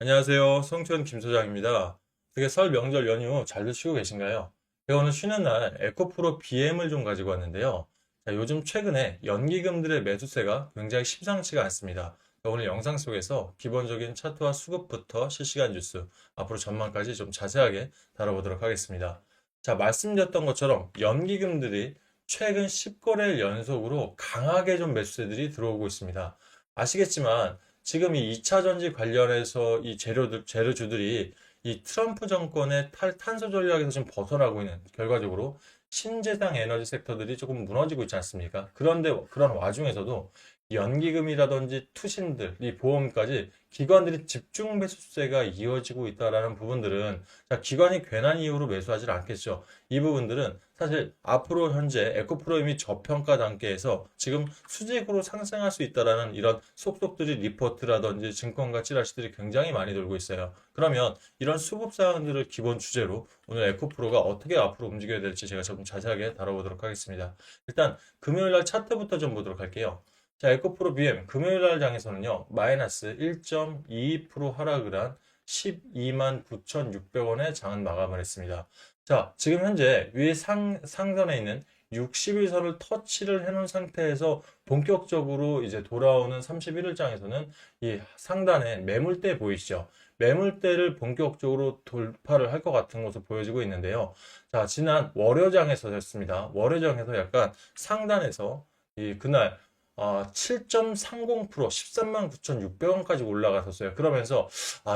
안녕하세요. 송천 김소장입니다. 어떻게 설 명절 연휴 잘들 쉬고 계신가요? 제가 오늘 쉬는 날 에코프로 BM을 좀 가지고 왔는데요. 자, 요즘 최근에 연기금들의 매수세가 굉장히 심상치가 않습니다. 자, 오늘 영상 속에서 기본적인 차트와 수급부터 실시간 뉴스, 앞으로 전망까지 좀 자세하게 다뤄보도록 하겠습니다. 자, 말씀드렸던 것처럼 연기금들이 최근 10거래일 연속으로 강하게 좀 매수세들이 들어오고 있습니다. 아시겠지만 지금 이 2차 전지 관련해서 이 재료주들이 이 트럼프 정권의 탄소 전략에서 지금 벗어나고 있는 결과적으로 신재생 에너지 섹터들이 조금 무너지고 있지 않습니까? 그런데 그런 와중에서도 연기금이라든지 투신들, 이 보험까지 기관들이 집중 매수세가 이어지고 있다라는 부분들은 자, 기관이 괜한 이유로 매수하지 않겠죠. 이 부분들은 사실 앞으로 현재 에코프로 이미 저평가 단계에서 지금 수직으로 상승할 수 있다라는 이런 속속들이 리포트라든지 증권가 찌라시들이 굉장히 많이 돌고 있어요. 그러면 이런 수급 사항들을 기본 주제로 오늘 에코프로가 어떻게 앞으로 움직여야 될지 제가 좀 자세하게 다뤄보도록 하겠습니다. 일단 금요일 날 차트부터 좀 보도록 할게요. 자, 에코프로 BM 금요일 날 장에서는요, 마이너스 1.22% 하락을 한 12만 9,600원에 장은 마감을 했습니다. 자, 지금 현재 위에 상단에 있는 60일선을 터치를 해놓은 상태에서 본격적으로 이제 돌아오는 31일장에서는 이 상단에 매물대 보이시죠? 매물대를 본격적으로 돌파를 할 것 같은 것으로 보여지고 있는데요. 자, 지난 월요장에서였습니다. 월요장에서 약간 상단에서 이 그날 7.30% 13만 9,600원까지 올라갔었어요. 그러면서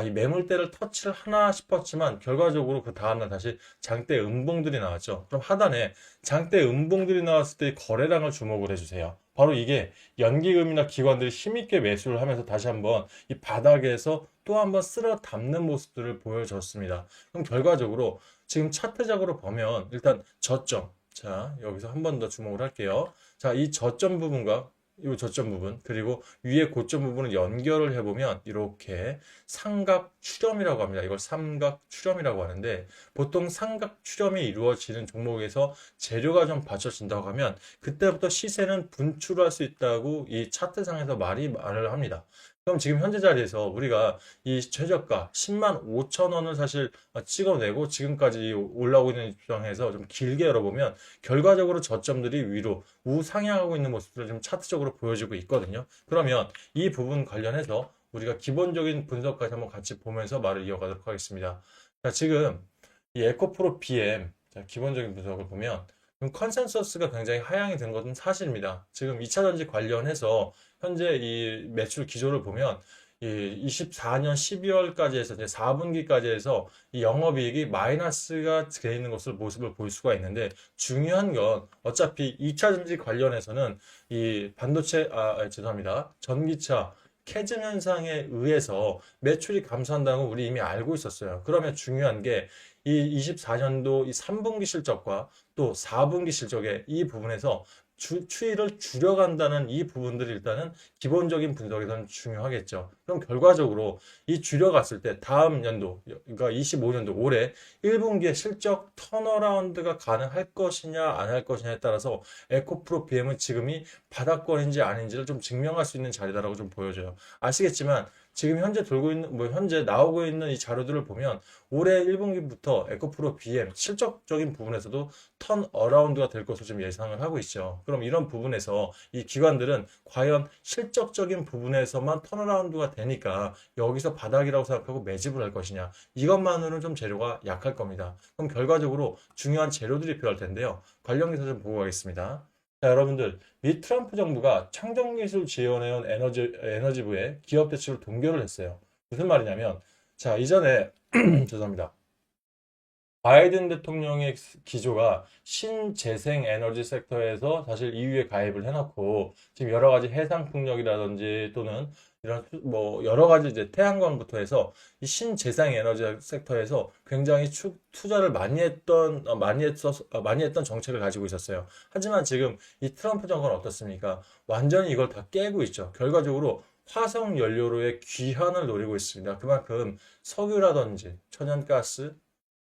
이 매물대를 터치를 하나 싶었지만 결과적으로 그 다음날 다시 장대 음봉들이 나왔죠. 그럼 하단에 장대 음봉들이 나왔을 때 거래량을 주목을 해주세요. 바로 이게 연기금이나 기관들이 힘있게 매수를 하면서 다시 한번 이 바닥에서 또 한번 쓸어 담는 모습들을 보여줬습니다. 그럼 결과적으로 지금 차트적으로 보면 일단 저점. 자, 여기서 한 번 더 주목을 할게요. 자, 이 저점 부분과 이 저점 부분 그리고 위에 고점 부분을 연결을 해보면 이렇게 삼각 출렴이라고 합니다. 이걸 삼각 출렴이라고 하는데 보통 삼각 출렴이 이루어지는 종목에서 재료가 좀 받쳐진다고 하면 그때부터 시세는 분출할 수 있다고 이 차트상에서 말을 합니다. 그럼 지금 현재 자리에서 우리가 이 최저가 10만 5천 원을 사실 찍어내고 지금까지 올라오고 있는 입장에서 좀 길게 열어보면 결과적으로 저점들이 위로 우상향하고 있는 모습들을 좀 차트적으로 보여주고 있거든요. 그러면 이 부분 관련해서 우리가 기본적인 분석까지 한번 같이 보면서 말을 이어가도록 하겠습니다. 자, 지금 이 에코프로 BM 자, 기본적인 분석을 보면 컨센서스가 굉장히 하향이 된 것은 사실입니다. 지금 2차 전지 관련해서 현재 이 매출 기조를 보면 이 24년 12월까지 해서 이제 4분기까지 해서 이 영업이익이 마이너스가 되어 있는 것을 모습을 볼 수가 있는데 중요한 건 어차피 2차 전지 관련해서는 이 반도체 죄송합니다. 전기차 캐즘 현상에 의해서 매출이 감소한다는 걸 우리 이미 알고 있었어요. 그러면 중요한 게 이 24년도 이 3분기 실적과 또 4분기 실적의 이 부분에서 추이를 줄여간다는 이 부분들이 일단은 기본적인 분석에서는 중요하겠죠. 그럼 결과적으로 이 줄여갔을 때 다음 연도, 그러니까 25년도 올해 1분기에 실적 턴어라운드가 가능할 것이냐 안 할 것이냐에 따라서 에코프로 BM은 지금이 바닥권인지 아닌지를 좀 증명할 수 있는 자리다라고 좀 보여져요. 아시겠지만 지금 현재 돌고 있는, 현재 나오고 있는 이 자료들을 보면 올해 1분기부터 에코프로 BM 실적적인 부분에서도 턴 어라운드가 될 것으로 좀 예상을 하고 있죠. 그럼 이런 부분에서 이 기관들은 과연 실적적인 부분에서만 턴어라운드가 되니까 여기서 바닥이라고 생각하고 매집을 할 것이냐. 이것만으로는 좀 재료가 약할 겁니다. 그럼 결과적으로 중요한 재료들이 필요할 텐데요. 관련 기사 좀 보고 가겠습니다. 자, 여러분들, 미 트럼프 정부가 청정기술 지원해온 에너지부의 기업 대출을 동결을 했어요. 무슨 말이냐면, 자, 이전에, 죄송합니다. 바이든 대통령의 기조가 신재생 에너지 섹터에서 사실 EU에 가입을 해놓고 지금 여러 가지 해상풍력이라든지 또는 이런 뭐 여러 가지 이제 태양광부터 해서 이 신재생 에너지 섹터에서 굉장히 투자를 많이 했던 정책을 가지고 있었어요. 하지만 지금 이 트럼프 정권은 어떻습니까? 완전히 이걸 다 깨고 있죠. 결과적으로 화석 연료로의 귀환을 노리고 있습니다. 그만큼 석유라든지 천연가스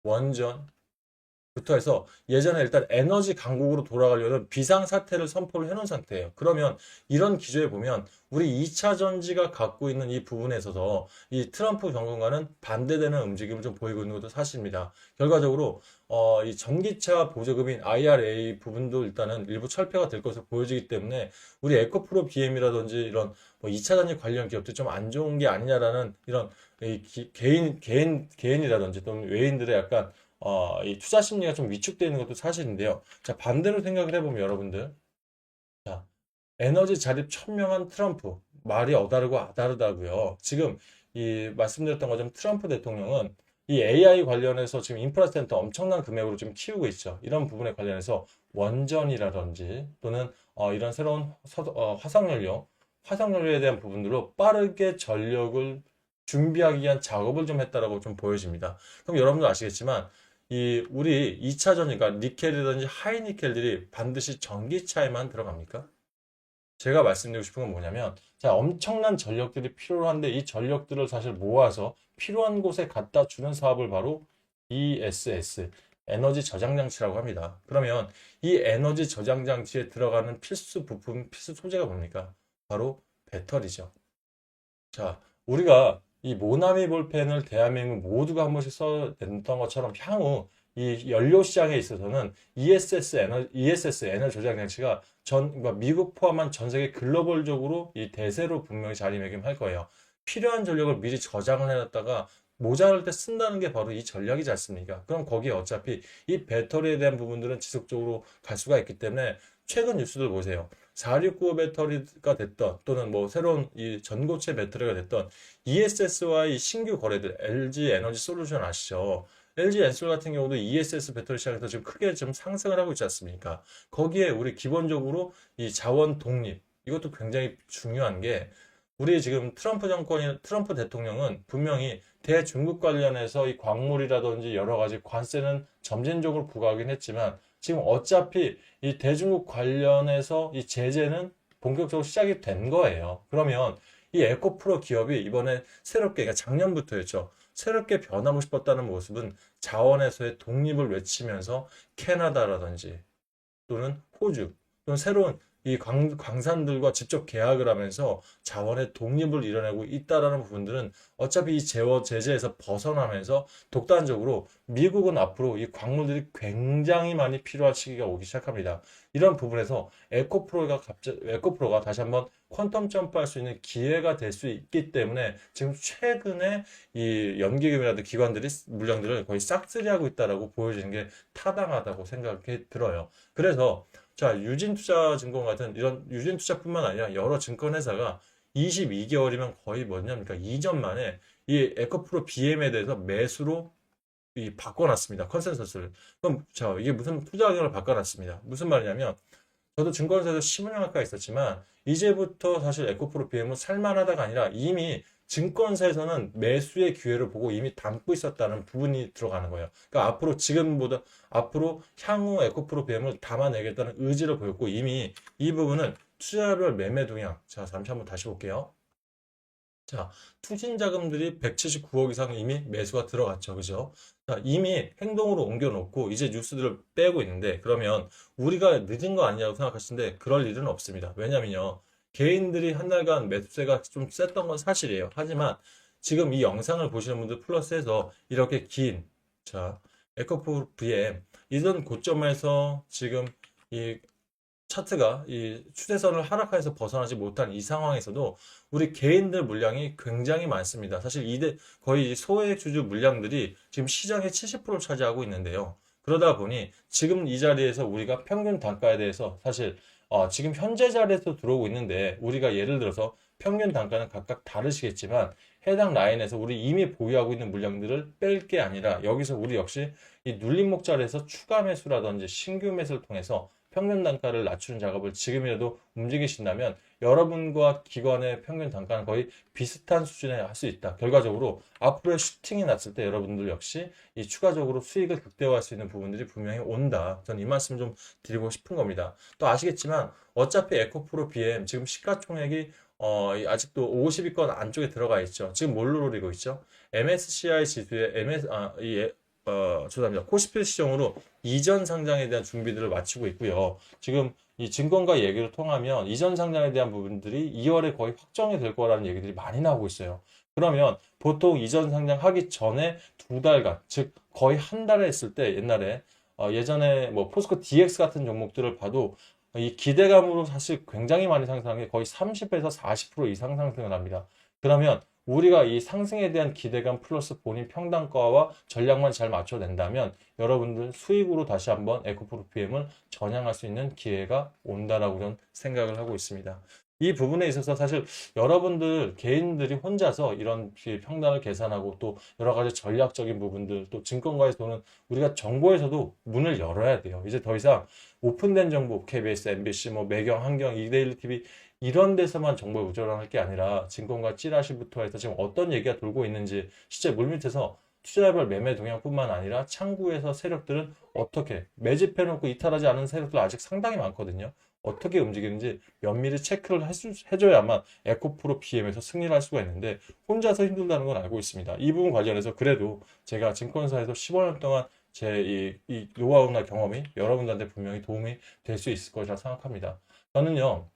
원전, 부터 해서 예전에 일단 에너지 강국으로 돌아가려는 비상사태를 선포를 해놓은 상태예요. 그러면 이런 기조에 보면 우리 2차 전지가 갖고 있는 이 부분에 있어서 이 트럼프 정권과는 반대되는 움직임을 좀 보이고 있는 것도 사실입니다. 결과적으로 이 전기차 보조금인 IRA 부분도 일단은 일부 철폐가 될 것으로 보여지기 때문에 우리 에코프로 BM이라든지 이런 뭐 2차 전지 관련 기업도 좀 안 좋은 게 아니냐라는 이런 개인이라든지 또는 외인들의 약간 이 투자 심리가 좀 위축되는 것도 사실인데요. 자, 반대로 생각을 해보면 여러분들, 자, 에너지 자립 천명한 트럼프, 말이 어다르고 아다르다고요. 지금 이 말씀드렸던 것처럼 트럼프 대통령은 이 AI 관련해서 지금 인프라 센터 엄청난 금액으로 지금 키우고 있죠. 이런 부분에 관련해서 원전이라든지 또는 이런 새로운 화석연료에 대한 부분들로 빠르게 전력을 준비하기 위한 작업을 좀 했다라고 좀 보여집니다. 그럼 여러분도 아시겠지만 우리 2차 전지가 니켈이라든지 하이니켈들이 반드시 전기차에만 들어갑니까? 제가 말씀드리고 싶은 건 뭐냐면, 자, 엄청난 전력들이 필요로 한데 이 전력들을 사실 모아서 필요한 곳에 갖다 주는 사업을 바로 ESS, 에너지 저장 장치라고 합니다. 그러면 이 에너지 저장 장치에 들어가는 필수 부품, 필수 소재가 뭡니까? 바로 배터리죠. 자, 우리가 이 모나미 볼펜을 대한민국 모두가 한 번씩 써냈던 것처럼 향후 이 연료 시장에 있어서는 ESS 에너지 저장 장치가 그러니까 미국 포함한 전 세계 글로벌적으로 이 대세로 분명히 자리매김할 거예요. 필요한 전력을 미리 저장을 해놨다가 모자랄 때 쓴다는 게 바로 이 전략이지 않습니까? 그럼 거기에 어차피 이 배터리에 대한 부분들은 지속적으로 갈 수가 있기 때문에 최근 뉴스들 보세요. 4695 배터리가 됐던 또는 뭐 새로운 이 전고체 배터리가 됐던 ESS와의 신규 거래들 LG 에너지 솔루션 아시죠? LG 엔솔 같은 경우도 ESS 배터리 시장에서 지금 크게 좀 상승을 하고 있지 않습니까? 거기에 우리 기본적으로 이 자원 독립 이것도 굉장히 중요한 게 우리 지금 트럼프 대통령은 분명히 대중국 관련해서 이 광물이라든지 여러 가지 관세는 점진적으로 부과하긴 했지만 지금 어차피 이 대중국 관련해서 이 제재는 본격적으로 시작이 된 거예요. 그러면 이 에코프로 기업이 이번에 새롭게, 그러니까 작년부터였죠. 새롭게 변하고 싶었다는 모습은 자원에서의 독립을 외치면서 캐나다라든지 또는 호주 또는 새로운 이 광산들과 직접 계약을 하면서 자원의 독립을 이뤄내고 있다라는 부분들은 어차피 이 제재에서 벗어나면서 독단적으로 미국은 앞으로 이 광물들이 굉장히 많이 필요할 시기가 오기 시작합니다. 이런 부분에서 에코프로가 다시 한번 퀀텀 점프할 수 있는 기회가 될 수 있기 때문에 지금 최근에 이 연기금이라든 기관들이 물량들을 거의 싹쓸이하고 있다라고 보여지는 게 타당하다고 생각이 들어요. 그래서 자, 유진투자증권 같은 이런 유진투자뿐만 아니라 여러 증권회사가 22개월이면 거의 뭐냐니까 2년 만에 이 에코프로 BM에 대해서 매수로 바꿔놨습니다. 컨센서스를. 그럼 자, 이게 무슨 투자 의견을 바꿔놨습니다. 무슨 말이냐면 저도 증권사에서 10년 가까이 있었지만 이제부터 사실 에코프로 BM은 살만하다가 아니라 이미 증권사에서는 매수의 기회를 보고 이미 담고 있었다는 부분이 들어가는 거예요. 그러니까 앞으로 향후 에코프로 BM을 담아내겠다는 의지를 보였고 이미 이 부분은 투자별 매매 동향. 자, 잠시 한번 다시 볼게요. 자, 투신 자금들이 179억 이상 이미 매수가 들어갔죠. 그죠? 자, 이미 행동으로 옮겨놓고 이제 뉴스들을 빼고 있는데 그러면 우리가 늦은 거 아니냐고 생각하시는데 그럴 일은 없습니다. 왜냐면요. 개인들이 한 달간 매수세가 좀 셌던 건 사실이에요. 하지만 지금 이 영상을 보시는 분들 플러스해서 이렇게 자, 에코프 VM 이런 고점에서 지금 이 차트가 이 추세선을 하락해서 벗어나지 못한 이 상황에서도 우리 개인들 물량이 굉장히 많습니다. 사실 거의 소액 주주 물량들이 지금 시장의 70%를 차지하고 있는데요. 그러다 보니 지금 이 자리에서 우리가 평균 단가에 대해서 사실 지금 현재 자리에서 들어오고 있는데 우리가 예를 들어서 평균 단가는 각각 다르시겠지만 해당 라인에서 우리 이미 보유하고 있는 물량들을 뺄 게 아니라 여기서 우리 역시 이 눌림목 자리에서 추가 매수라든지 신규 매수를 통해서 평균 단가를 낮추는 작업을 지금이라도 움직이신다면 여러분과 기관의 평균 단가는 거의 비슷한 수준에 할 수 있다. 결과적으로 앞으로의 슈팅이 났을 때 여러분들 역시 이 추가적으로 수익을 극대화할 수 있는 부분들이 분명히 온다. 저는 이 말씀 좀 드리고 싶은 겁니다. 또 아시겠지만 어차피 에코프로 BM 지금 시가총액이 아직도 50위권 안쪽에 들어가 있죠. 지금 뭘로 노리고 있죠? MSCI 지수에 죄송합니다. 코스피 시정으로 이전 상장에 대한 준비들을 마치고 있고요. 지금 이 증권가 얘기를 통하면 이전 상장에 대한 부분들이 2월에 거의 확정이 될 거라는 얘기들이 많이 나오고 있어요. 그러면 보통 이전 상장하기 전에 2달간, 즉 거의 한 달에 했을 때 옛날에 예전에 뭐 포스코 DX 같은 종목들을 봐도 이 기대감으로 사실 굉장히 많이 상승한 게 거의 30에서 40% 이상 상승을 합니다. 그러면 우리가 이 상승에 대한 기대감 플러스 본인 평단가와 전략만 잘 맞춰낸다면 여러분들 수익으로 다시 한번 에코프로 PM을 전향할 수 있는 기회가 온다라고 저는 생각을 하고 있습니다. 이 부분에 있어서 사실 여러분들 개인들이 혼자서 이런 평단을 계산하고 또 여러 가지 전략적인 부분들 또 증권가에서는 우리가 정보에서도 문을 열어야 돼요. 이제 더 이상 오픈된 정보, KBS, MBC, 뭐 매경, 한경, 이데일리 TV 이런 데서만 정보에 의존할 게 아니라 증권가 찌라시부터 해서 지금 어떤 얘기가 돌고 있는지 실제 물밑에서 투자별 매매 동향뿐만 아니라 창구에서 세력들은 어떻게 매집해놓고 이탈하지 않은 세력들 아직 상당히 많거든요. 어떻게 움직이는지 면밀히 체크를 해줘야만 에코프로 PM에서 승리를 할 수가 있는데 혼자서 힘들다는 건 알고 있습니다. 이 부분 관련해서 그래도 제가 증권사에서 15년 동안 제 이 노하우나 경험이 여러분들한테 분명히 도움이 될 수 있을 것이라 생각합니다. 저는요,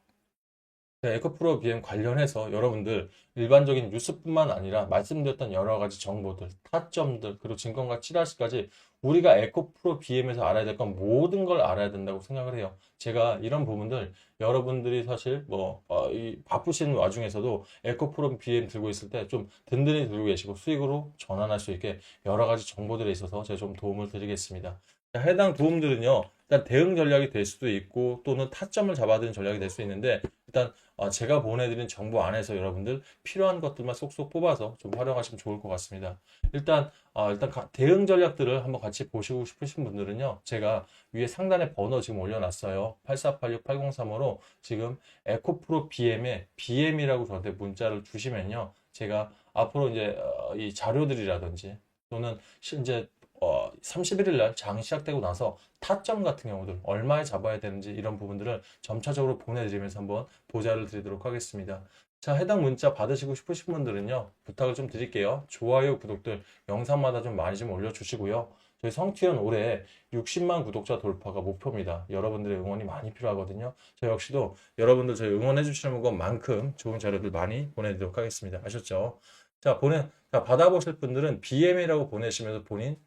에코프로 BM 관련해서 여러분들 일반적인 뉴스뿐만 아니라 말씀드렸던 여러 가지 정보들, 타점들, 그리고 증권가 찌라시까지 우리가 에코프로 BM에서 알아야 될 건 모든 걸 알아야 된다고 생각을 해요. 제가 이런 부분들 여러분들이 사실 이 바쁘신 와중에서도 에코프로 BM 들고 있을 때 좀 든든히 들고 계시고 수익으로 전환할 수 있게 여러 가지 정보들에 있어서 제가 좀 도움을 드리겠습니다. 해당 도움들은요, 일단 대응 전략이 될 수도 있고 또는 타점을 잡아드는 전략이 될 수 있는데 일단 제가 보내드린 정보 안에서 여러분들 필요한 것들만 쏙쏙 뽑아서 좀 활용하시면 좋을 것 같습니다. 일단 대응 전략들을 한번 같이 보시고 싶으신 분들은요, 제가 위에 상단에 번호 지금 올려놨어요. 8486-8035로 지금 에코프로 BM에 BM이라고 저한테 문자를 주시면요, 제가 앞으로 이제 이 자료들이라든지 또는 이제 31일 날 장이 시작되고 나서 타점 같은 경우들 얼마에 잡아야 되는지 이런 부분들을 점차적으로 보내드리면서 한번 보좌를 드리도록 하겠습니다. 자, 해당 문자 받으시고 싶으신 분들은요, 부탁을 좀 드릴게요. 좋아요, 구독들 영상마다 좀 많이 좀 올려주시고요. 저희 성투현 올해 60만 구독자 돌파가 목표입니다. 여러분들의 응원이 많이 필요하거든요. 저 역시도 여러분들 저희 응원해 주시는 것만큼 좋은 자료들 많이 보내드리도록 하겠습니다. 아셨죠? 자, 받아보실 분들은 BM이라고 보내시면서 본인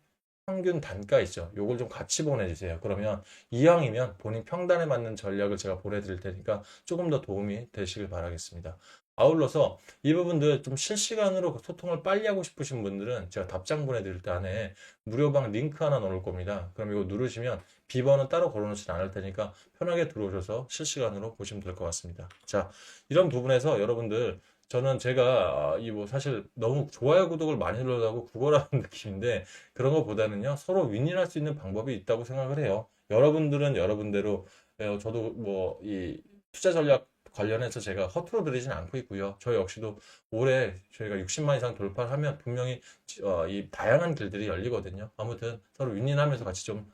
평균 단가 있죠. 요걸 좀 같이 보내주세요. 그러면 이왕이면 본인 평단에 맞는 전략을 제가 보내드릴 테니까 조금 더 도움이 되시길 바라겠습니다. 아울러서 이 부분들 좀 실시간으로 소통을 빨리 하고 싶으신 분들은 제가 답장 보내드릴 때 안에 무료방 링크 하나 넣을 겁니다. 그럼 이거 누르시면 비번은 따로 걸어놓지 않을 테니까 편하게 들어오셔서 실시간으로 보시면 될 것 같습니다. 자, 이런 부분에서 여러분들 저는 제가 사실 너무 좋아요 구독을 많이 누르려고 구걸하는 느낌인데 그런 것보다는요 서로 윈윈할 수 있는 방법이 있다고 생각을 해요. 여러분들은 여러분대로 저도 이 투자 전략 관련해서 제가 허투루 드리진 않고 있고요. 저 역시도 올해 저희가 60만 이상 돌파를 하면 분명히 이 다양한 길들이 열리거든요. 아무튼 서로 윈윈하면서 같이 좀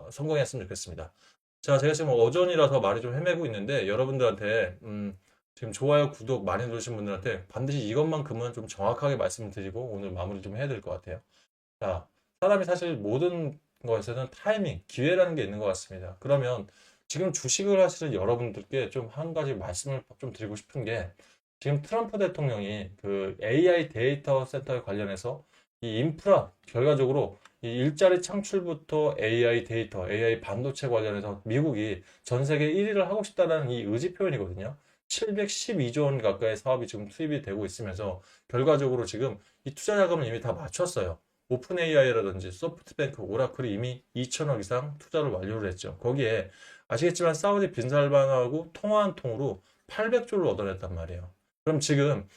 성공했으면 좋겠습니다. 자, 제가 지금 어전이라서 말이 좀 헤매고 있는데 여러분들한테 지금 좋아요, 구독 많이 누르신 분들한테 반드시 이것만큼은 좀 정확하게 말씀을 드리고 오늘 마무리 좀 해야 될 것 같아요. 자, 사람이 사실 모든 것에서는 타이밍, 기회라는 게 있는 것 같습니다. 그러면 지금 주식을 하시는 여러분들께 좀 한 가지 말씀을 좀 드리고 싶은 게 지금 트럼프 대통령이 그 AI 데이터 센터에 관련해서 이 인프라 결과적으로 이 일자리 창출부터 AI 데이터, AI 반도체 관련해서 미국이 전 세계 1위를 하고 싶다는 이 의지 표현이거든요. 712조 원 가까이 사업이 지금 투입이 되고 있으면서 결과적으로 지금 이 투자 자금을 이미 다 맞췄어요. 오픈 AI라든지 소프트뱅크, 오라클이 이미 2천억 이상 투자를 완료를 했죠. 거기에 아시겠지만 사우디 빈살만하고 통화 한 통으로 800조를 얻어냈단 말이에요. 그럼 지금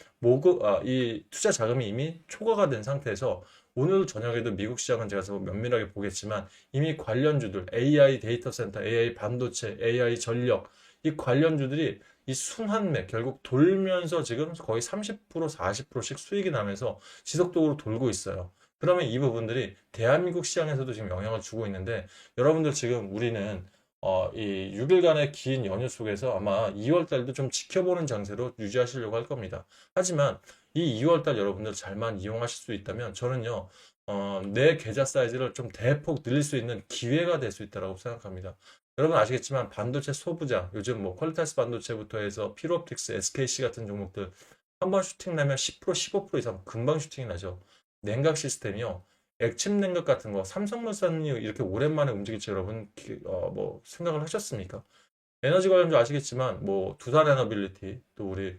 이 투자 자금이 이미 초과가 된 상태에서 오늘 저녁에도 미국 시장은 제가 면밀하게 보겠지만 이미 관련주들 AI 데이터 센터, AI 반도체, AI 전력 이 관련주들이 이 순환매 결국 돌면서 지금 거의 30% 40%씩 수익이 나면서 지속적으로 돌고 있어요. 그러면 이 부분들이 대한민국 시장에서도 지금 영향을 주고 있는데 여러분들 지금 우리는 이 6일간의 긴 연휴 속에서 아마 2월 달도 좀 지켜보는 장세로 유지하시려고 할 겁니다. 하지만 이 2월 달 여러분들 잘만 이용하실 수 있다면 저는요 내 계좌 사이즈를 좀 대폭 늘릴 수 있는 기회가 될 수 있다고 생각합니다. 여러분 아시겠지만 반도체 소부장, 요즘 뭐 퀄리타스 반도체부터 해서 피로옵틱스, SKC 같은 종목들 한 번 슈팅 나면 10%, 15% 이상 금방 슈팅이 나죠. 냉각 시스템이요. 액침 냉각 같은 거 삼성물산이 이렇게 오랜만에 움직일지 여러분 뭐 생각을 하셨습니까? 에너지 관련주 아시겠지만 뭐 두산 에너빌리티 또 우리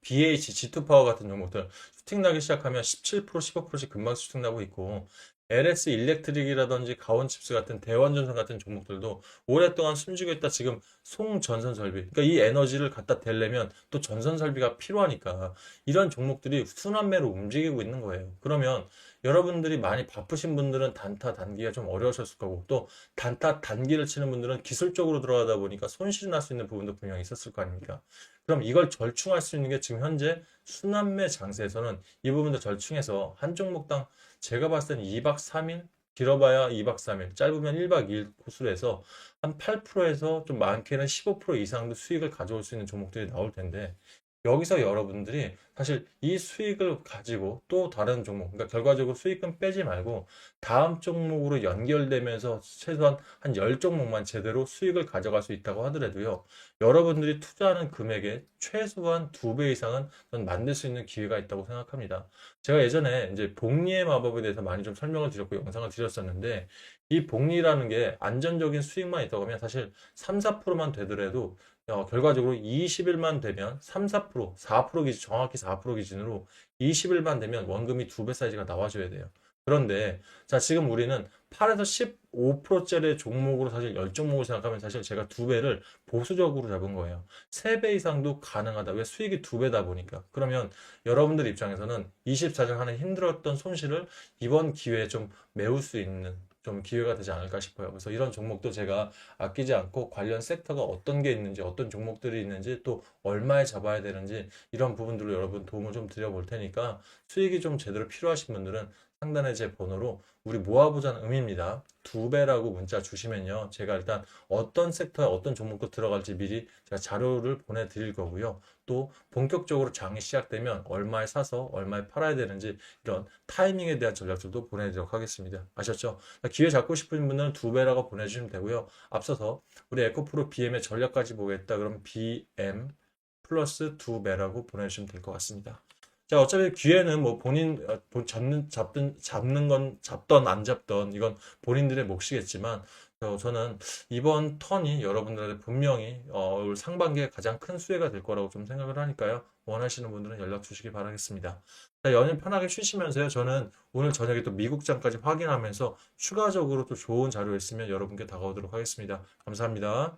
BH, G2 파워 같은 종목들 슈팅 나기 시작하면 17%, 15%씩 금방 슈팅 나고 있고 LS 일렉트릭이라든지 가온칩스 같은 대원전선 같은 종목들도 오랫동안 숨지고 있다 지금 송전선 설비 그러니까 이 에너지를 갖다 대려면 또 전선 설비가 필요하니까 이런 종목들이 순환매로 움직이고 있는 거예요. 그러면 여러분들이 많이 바쁘신 분들은 단타 단기가 좀 어려우셨을 거고 또 단타 단기를 치는 분들은 기술적으로 들어가다 보니까 손실이 날 수 있는 부분도 분명히 있었을 거 아닙니까? 그럼 이걸 절충할 수 있는 게 지금 현재 순환매 장세에서는 이 부분도 절충해서 한 종목당 제가 봤을 때는 2박 3일, 길어봐야 2박 3일, 짧으면 1박 2일 코스로 해서 한 8%에서 좀 많게는 15% 이상도 수익을 가져올 수 있는 종목들이 나올 텐데 여기서 여러분들이 사실 이 수익을 가지고 또 다른 종목, 그러니까 결과적으로 수익금 빼지 말고 다음 종목으로 연결되면서 최소한 한 10종목만 제대로 수익을 가져갈 수 있다고 하더라도요. 여러분들이 투자하는 금액의 최소한 2배 이상은 전 만들 수 있는 기회가 있다고 생각합니다. 제가 예전에 이제 복리의 마법에 대해서 많이 좀 설명을 드렸고 영상을 드렸었는데 이 복리라는 게 안전적인 수익만 있다고 하면 사실 3, 4%만 되더라도 결과적으로 20일만 되면 3, 4%, 4% 기준, 정확히 4% 기준으로 20일만 되면 원금이 2배 사이즈가 나와줘야 돼요. 그런데 자 지금 우리는 8에서 15%짜리 종목으로 사실 10종목을 생각하면 사실 제가 2배를 보수적으로 잡은 거예요. 3배 이상도 가능하다. 왜 수익이 2배다 보니까. 그러면 여러분들 입장에서는 24년 안에 힘들었던 손실을 이번 기회에 좀 메울 수 있는 좀 기회가 되지 않을까 싶어요. 그래서 이런 종목도 제가 아끼지 않고 관련 섹터가 어떤 게 있는지, 어떤 종목들이 있는지, 또 얼마에 잡아야 되는지 이런 부분들로 여러분 도움을 좀 드려볼 테니까 수익이 좀 제대로 필요하신 분들은 상단에 제 번호로 우리 모아보자는 의미입니다. 2배라고 문자 주시면요. 제가 일단 어떤 섹터에 어떤 종목도 들어갈지 미리 제가 자료를 보내드릴 거고요. 또 본격적으로 장이 시작되면 얼마에 사서 얼마에 팔아야 되는지 이런 타이밍에 대한 전략들도 보내드리도록 하겠습니다. 아셨죠? 기회 잡고 싶은 분들은 2배라고 보내주시면 되고요. 앞서서 우리 에코프로 BM의 전략까지 보겠다. 그럼 BM 플러스 2배라고 보내주시면 될 것 같습니다. 자, 어차피 기회는 뭐 본인 잡는 건 잡던 안 잡던 이건 본인들의 몫이겠지만 저는 이번 턴이 여러분들한테 분명히 올 상반기에 가장 큰 수혜가 될 거라고 좀 생각을 하니까요. 원하시는 분들은 연락 주시기 바라겠습니다. 자, 연휴 편하게 쉬시면서요. 저는 오늘 저녁에 또 미국장까지 확인하면서 추가적으로 또 좋은 자료 있으면 여러분께 다가오도록 하겠습니다. 감사합니다.